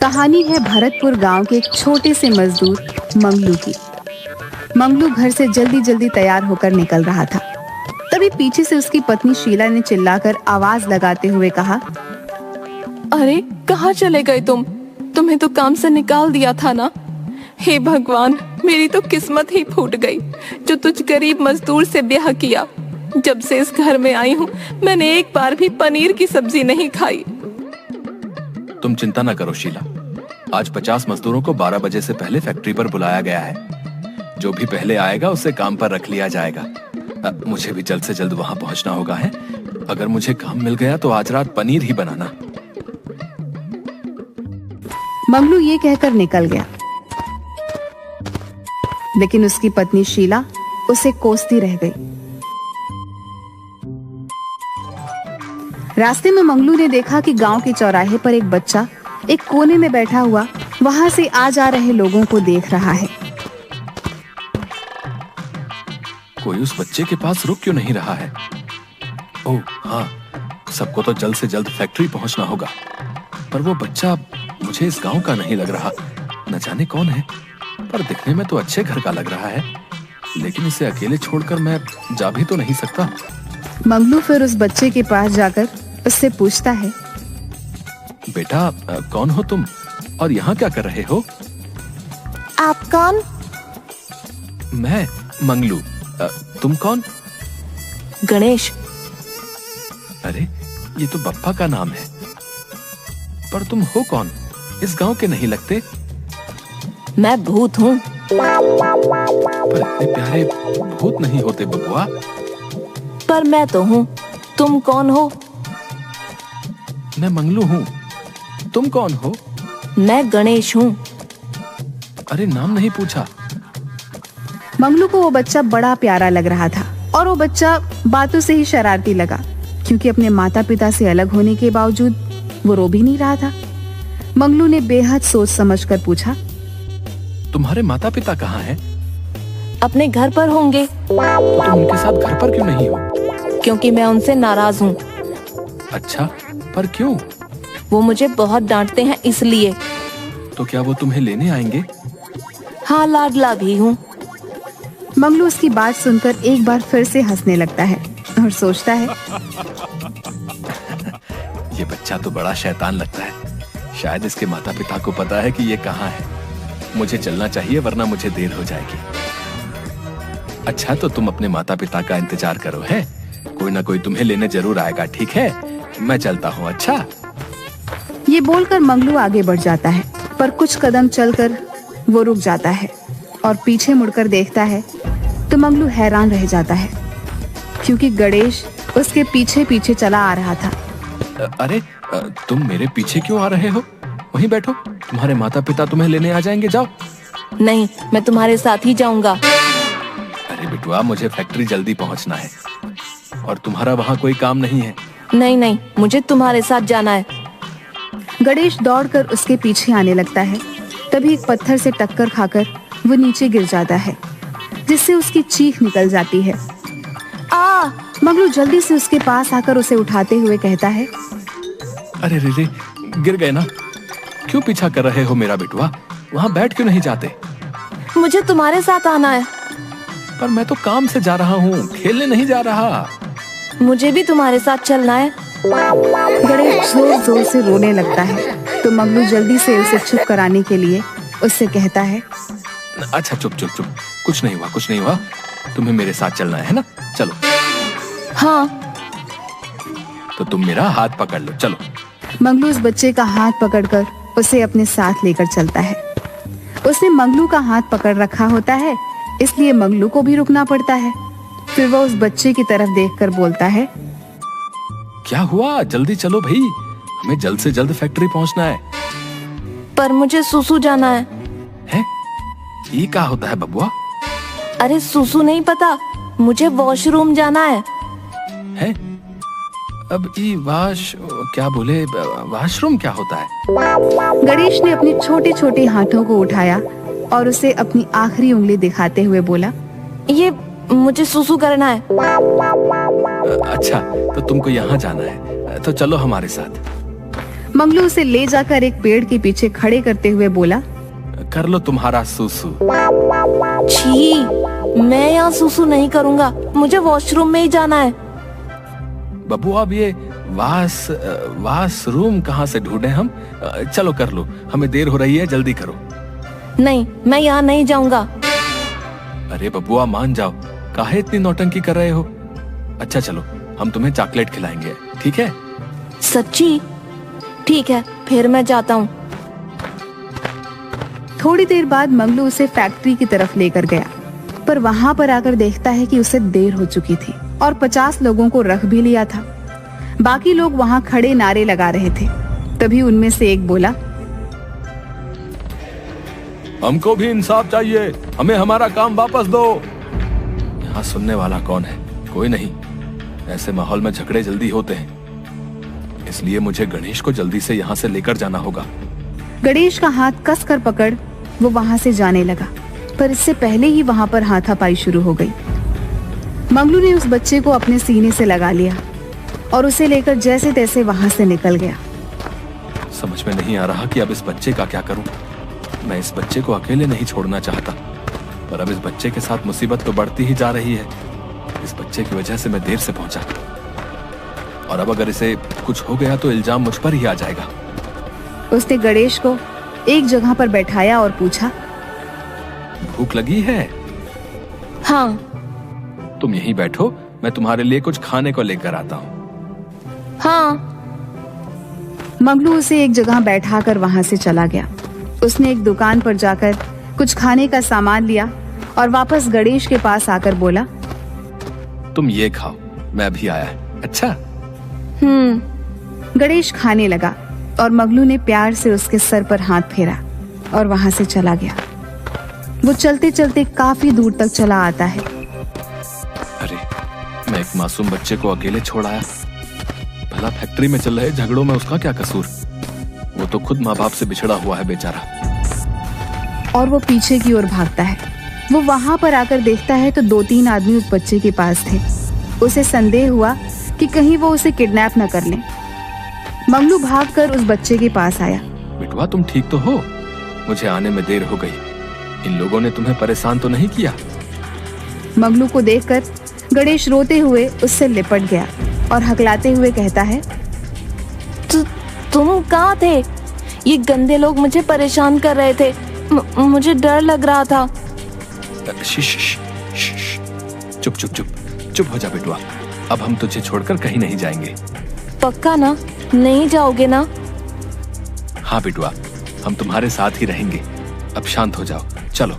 कहानी है भरतपुर गांव के एक छोटे से मजदूर मंगलू की। मंगलू घर से जल्दी जल्दी तैयार होकर निकल रहा था। तभी पीछे से उसकी पत्नी शीला ने चिल्लाकर आवाज लगाते हुए कहा, अरे कहाँ चले गए तुम? तुम्हें तो काम से निकाल दिया था ना। हे भगवान, मेरी तो किस्मत ही फूट गई जो तुझ गरीब मजदूर से ब्याह किया। जब से इस घर में आई हूँ मैंने एक बार भी पनीर की सब्जी नहीं खाई। तुम चिंता न करो शीला, आज 50 मजदूरों को 12 बजे से पहले फैक्ट्री पर बुलाया गया है। जो भी पहले आएगा उसे काम पर रख लिया जाएगा। मुझे भी जल्द से जल्द वहां पहुंचना होगा है। अगर मुझे काम मिल गया तो आज रात पनीर ही बनाना। मंगलू ये कहकर निकल गया, लेकिन उसकी पत्नी शीला उसे कोसती रह गई। रास्ते में मंगलू ने देखा कि गांव के चौराहे पर एक बच्चा एक कोने में बैठा हुआ वहां से आ जा रहे लोगों को देख रहा है। कोई उस बच्चे के पास रुक क्यों नहीं रहा है? ओह हाँ, सबको तो जल्द से जल्द फैक्ट्री पहुंचना होगा। पर वो बच्चा मुझे इस गांव का नहीं लग रहा। न जाने कौन है, पर दिखने में तो अच्छे घर का लग रहा है। लेकिन इसे अकेले छोड़कर मैं जा भी तो नहीं सकता। मंगलू फिर उस बच्चे के पास जाकर उससे पूछता है, बेटा कौन हो तुम और यहाँ क्या कर रहे हो? आप कौन? मैं मंगलू। तुम कौन? गणेश। अरे ये तो बप्पा का नाम है। पर तुम हो कौन? इस गांव के नहीं लगते। मैं भूत हूँ। पर इतने प्यारे भूत नहीं होते बबुआ। पर मैं तो हूँ। तुम कौन हो? मैं मंगलू हूँ। तुम कौन हो? मैं गणेश हूँ। अरे नाम नहीं पूछा। मंगलू को वो बच्चा बड़ा प्यारा लग रहा था और वो बच्चा बातों से ही शरारती लगा, क्योंकि अपने माता पिता से अलग होने के बावजूद वो रो भी नहीं रहा था। मंगलू ने बेहद सोच समझकर पूछा, तुम्हारे माता पिता कहाँ हैं? अपने घर पर होंगे। तो तुम उनके साथ घर पर क्यों नहीं हो? क्योंकि मैं उनसे नाराज हूँ। अच्छा, पर क्यों? वो मुझे बहुत डांटते हैं इसलिए। तो क्या वो तुम्हें लेने आएंगे? हाँ, लाडला भी हूँ। मंगलू उसकी बात सुनकर एक बार फिर से हंसने लगता है और सोचता है, ये बच्चा तो बड़ा शैतान लगता है। शायद इसके माता पिता को पता है कि ये कहाँ है। मुझे चलना चाहिए वरना मुझे देर हो जाएगी। अच्छा, तो तुम अपने माता पिता का इंतजार करो है। कोई ना कोई तुम्हें लेने जरूर आएगा। ठीक है, मैं चलता हूँ। अच्छा। ये बोलकर मंगलू आगे बढ़ जाता है, पर कुछ कदम चलकर वो रुक जाता है और पीछे मुड़कर देखता है तो मंगलू हैरान रह जाता है, क्योंकि गणेश उसके पीछे पीछे चला आ रहा था। अरे तुम मेरे पीछे क्यों आ रहे हो? वहीं बैठो, तुम्हारे माता पिता तुम्हें लेने आ जाएंगे। जाओ। नहीं, मैं तुम्हारे साथ ही जाऊंगा। अरे बिटुआ, मुझे फैक्ट्री जल्दी पहुंचना है और तुम्हारा वहाँ कोई काम नहीं है। नहीं नहीं, मुझे तुम्हारे साथ जाना है। गणेश दौड़कर उसके पीछे आने लगता है। तभी एक पत्थर से टक्कर खाकर वो नीचे गिर जाता है, जिससे उसकी चीख निकल जाती है। आ! मंगलू जल्दी से उसके पास आकर उसे उठाते हुए कहता है, अरे रे, गिर गए ना। क्यों पीछा कर रहे हो मेरा बिटुआ? वहाँ बैठ क्यों नहीं जाते? मुझे तुम्हारे साथ आना है। पर मैं तो काम से जा रहा हूँ, खेलने नहीं जा रहा। मुझे भी तुम्हारे साथ चलना है। गणेश जोर जोर से रोने लगता है, तो मंगलू जल्दी से उसे चुप कराने के लिए उससे कहता है, अच्छा चुप चुप चुप, कुछ नहीं हुआ, कुछ नहीं हुआ। तुम्हें मेरे साथ चलना है ना? चलो। हाँ। तो तुम मेरा हाथ पकड़ लो, चलो। मंगलू उस बच्चे का हाथ पकड़कर उसे अपने साथ लेकर चलता है। उसने मंगलू का हाथ पकड़ रखा होता है, इसलिए मंगलू को भी रुकना पड़ता है। फिर वह उस बच्चे की तरफ देखकर बोलता है, क्या हुआ? जल्दी चलो भाई, हमें जल्द से जल्द फैक्ट्री पहुंचना है। पर मुझे सुसु जाना है। हैं? ये क्या होता है बबुआ? अरे सुसु नहीं पता, मुझे वॉशरूम जाना है। हैं? अब ये क्या बोले, वॉशरूम क्या होता है? गणेश ने अपने छोटे छोटे हाथों को उठाया और उसे अपनी आखिरी उंगली दिखाते हुए बोला, ये मुझे सुसु करना है। अच्छा, तो तुमको यहाँ जाना है, तो चलो हमारे साथ। मंगलू उसे ले जाकर एक पेड़ के पीछे खड़े करते हुए बोला, कर लो तुम्हारा सूसू। छी, मैं यहाँ सुसु नहीं करूँगा, मुझे वॉशरूम में ही जाना है। बब्बू अब ये वाशरूम कहाँ से ढूंढे हम? चलो कर लो, हमें देर हो रही है, जल्दी करो। नहीं, मैं यहाँ नहीं जाऊँगा। अरे बबुआ मान जाओ, काहे इतनी नौटंकी कर रहे हो? अच्छा चलो, हम तुम्हें चॉकलेट खिलाएंगे, ठीक है? सच्ची? ठीक है, फिर मैं जाता हूँ। थोड़ी देर बाद मंगलू उसे फैक्ट्री की तरफ लेकर गया, पर वहां पर आकर देखता है कि उसे देर हो चुकी थी और 50 लोगों को रख भी लिया था। बाकी लोग वहां खड़े नारे लगा रहे थे। तभी उनमें से एक बोला, हमको भी इंसाफ चाहिए, हमें हमारा काम वापस दो। यहाँ सुनने वाला कौन है? कोई नहीं। ऐसे माहौल में झगड़े जल्दी होते हैं, इसलिए मुझे गणेश को जल्दी से यहाँ से लेकर जाना होगा। गणेश का हाथ कस कर पकड़ वो वहां से जाने लगा, पर इससे पहले ही वहां पर हाथापाई शुरू हो गई। मंगलू ने उस बच्चे को अपने सीने से लगा लिया और उसे लेकर जैसे तैसे वहां से निकल गया। समझ में नहीं आ रहा कि अब इस बच्चे का क्या करूं। मैं इस बच्चे को अकेले नहीं छोड़ना चाहता, पर अब इस बच्चे के साथ मुसीबत तो बढ़ती ही जा रही है। इस बच्चे की वजह से मैं देर से पहुंचा, और अब अगर इसे कुछ हो गया तो इल्जाम मुझ पर ही आ जाएगा। उसने गणेश को एक जगह पर बैठाया और पूछा, भूख लगी है? हाँ। तुम यहीं बैठो, मैं तुम्हारे लिए कुछ खाने को लेकर आता हूँ। हाँ। मंगलू उसे एक जगह बैठाकर वहां से चला गया। उसने एक दुकान पर जाकर कुछ खाने का सामान लिया और वापस गणेश के पास आकर बोला, तुम ये खाओ, मैं अभी आया। अच्छा। गणेश खाने लगा और मंगलू ने प्यार से उसके सर पर हाथ फेरा और वहां से चला गया। वो चलते चलते काफी दूर तक चला आता है। अरे, मैं एक मासूम बच्चे को अकेले छोड़ आया। भला फैक्ट्री में चल रहे झगड़ों में उसका क्या कसूर? वो तो खुद माँ बाप से बिछड़ा हुआ है बेचारा। और वो पीछे की ओर भागता है। वो वहां पर आकर देखता है तो 2-3 आदमी उस बच्चे के पास थे। उसे संदेह हुआ कि कहीं वो उसे किडनैप न कर लें। मंगलू भागकर उस बच्चे के पास आया। बेटवा, तुम ठीक तो हो? मुझे आने में देर हो गई। इन लोगों ने तुम्हें परेशान तो नहीं किया? मंगलू को देखकर गणेश रोते हुए उससे लिपट गया और हकलाते हुए कहता है, तुम कहाँ थे? ये गंदे लोग मुझे परेशान कर रहे थे, मुझे डर लग रहा था। चुप चुप चुप चुप हो जा बेटवा। अब हम तुझे छोड़कर कहीं नहीं जाएंगे। पक्का ना? नहीं जाओगे ना? हाँ बेटवा, हम तुम्हारे साथ ही रहेंगे। अब शांत हो जाओ, चलो।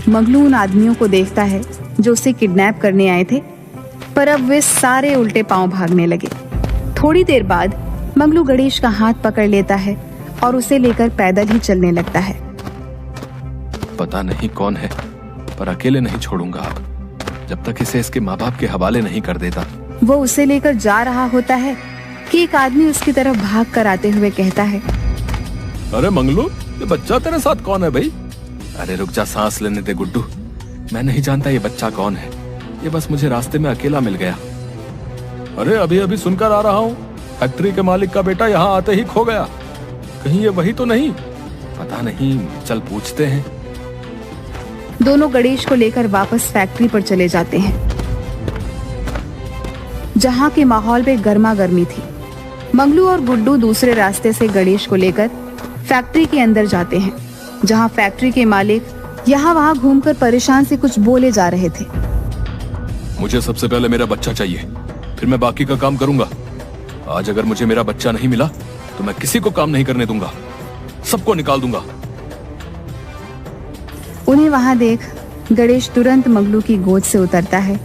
मंगलू उन आदमियों को देखता है जो उसे किडनैप करने आए थे, पर अब वे सारे उल्टे पांव भागने लगे। थोड़ी देर बाद मंगलू गणेश का हाथ पकड़ लेता है और उसे लेकर पैदल ही चलने लगता है। पता नहीं कौन है, पर अकेले नहीं छोड़ूंगा अब, जब तक इसे इसके माँ बाप के हवाले नहीं कर देता। वो उसे लेकर जा रहा होता है कि एक आदमी उसकी तरफ भाग कर आते हुए कहता है, अरे मंगलू, ये बच्चा तेरे साथ कौन है भाई? अरे रुक जा, सांस लेने दे गुड्डू। मैं नहीं जानता ये बच्चा कौन है, ये बस मुझे रास्ते में अकेला मिल गया। अरे अभी अभी सुनकर आ रहा हूँ, फैक्ट्री के मालिक का बेटा यहाँ आते ही खो गया। कहीं ये वही तो नहीं? पता नहीं, चल पूछते हैं। दोनों गणेश को लेकर वापस फैक्ट्री पर चले जाते हैं, जहाँ के माहौल में गर्मा गर्मी थी। मंगलू और गुड्डू दूसरे रास्ते से गणेश को लेकर फैक्ट्री के अंदर जाते हैं, जहाँ फैक्ट्री के मालिक यहाँ वहाँ घूमकर परेशान से कुछ बोले जा रहे थे। मुझे सबसे पहले मेरा बच्चा चाहिए, फिर मैं बाकी का काम करूंगा। आज अगर मुझे मेरा बच्चा नहीं मिला तो मैं किसी को काम नहीं करने दूंगा, सबको निकाल दूंगा। उन्हें वहां देख गणेश तुरंत मंगलू की गोद से उतरता है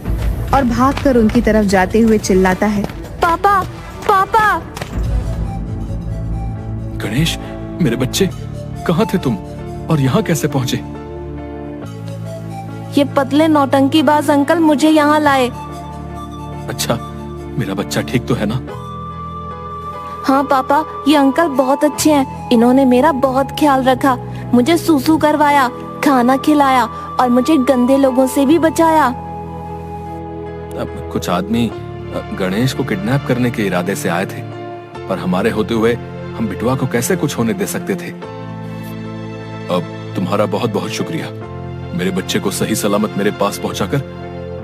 और भागकर उनकी तरफ जाते हुए चिल्लाता है, पापा, पापा। गणेश, मेरे बच्चे, कहाँ थे तुम और यहाँ कैसे पहुँचे? ये पतले नौटंकीबाज अंकल मुझे यहाँ लाए। अच्छा, मेरा बच्चा ठीक तो है ना? हाँ पापा, ये अंकल बहुत अच्छे हैं। इन्होंने मेरा बहुत ख्याल रखा, मुझे सूसू करवाया, खाना खिलाया और मुझे गंदे लोगों से भी बचाया। कुछ आदमी गणेश को किडनैप करने के इरादे से आए थे, पर हमारे होते हुए हम बिटुआ को कैसे कुछ होने दे सकते थे। अब तुम्हारा बहुत बहुत शुक्रिया। मेरे बच्चे को सही सलामत मेरे पास पहुंचाकर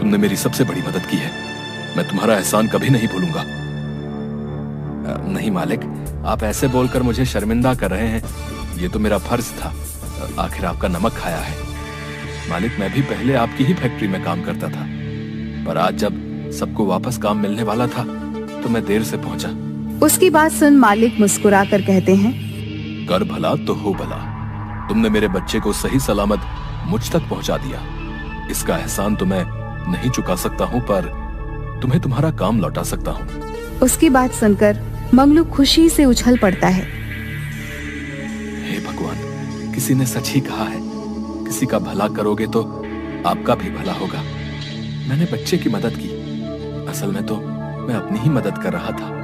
तुमने मेरी सबसे बड़ी मदद की है। मैं तुम्हारा एहसान कभी नहीं भूलूंगा। नहीं मालिक, आप ऐसे बोलकर मुझे शर्मिंदा कर रहे हैं। ये तो मेरा फर्ज था, आखिर आपका नमक खाया है। मालिक, मैं भी पहले आपकी ही फैक्ट्री में काम करता था, पर आज जब सबको वापस काम मिलने वाला था तो मैं देर से पहुंचा। उसकी बात सुन मालिक मुस्कुरा कर कहते हैं, कर भला तो हो भला। तुमने मेरे बच्चे को सही सलामत मुझ तक पहुंचा दिया। इसका एहसान तो मैं नहीं चुका सकता हूं, पर तुम्हें तुम्हारा काम लौटा सकता हूं। उसकी बात सुनकर मंगलू खुशी से उछल पड़ता है। हे भगवान, किसी ने सच ही कहा है, किसी का भला करोगे तो आपका भी भला होगा। मैंने बच्चे की मदद की, असल में तो मैं अपनी ही मदद कर रहा था।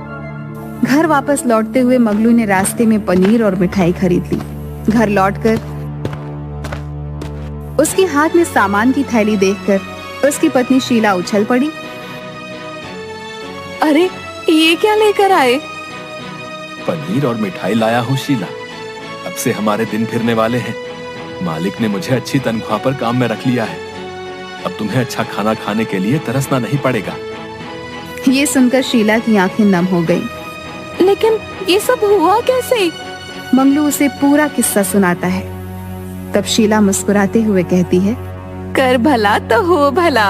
घर वापस लौटते हुए मंगलू ने रास्ते में पनीर और मिठाई खरीद ली। घर लौटकर उसके हाथ में सामान की थैली देखकर उसकी पत्नी शीला उछल पड़ी। अरे ये क्या लेकर आए? पनीर और मिठाई लाया हूँ शीला। अब से हमारे दिन फिरने वाले हैं। मालिक ने मुझे अच्छी तनख्वाह पर काम में रख लिया है। अब तुम्हें अच्छा खाना खाने के लिए तरसना नहीं पड़ेगा। ये सुनकर शीला की आंखें नम हो गईं। लेकिन ये सब हुआ कैसे? मंगलू उसे पूरा किस्सा सुनाता है। तब शीला मुस्कुराते हुए कहती है, कर भला तो हो भला।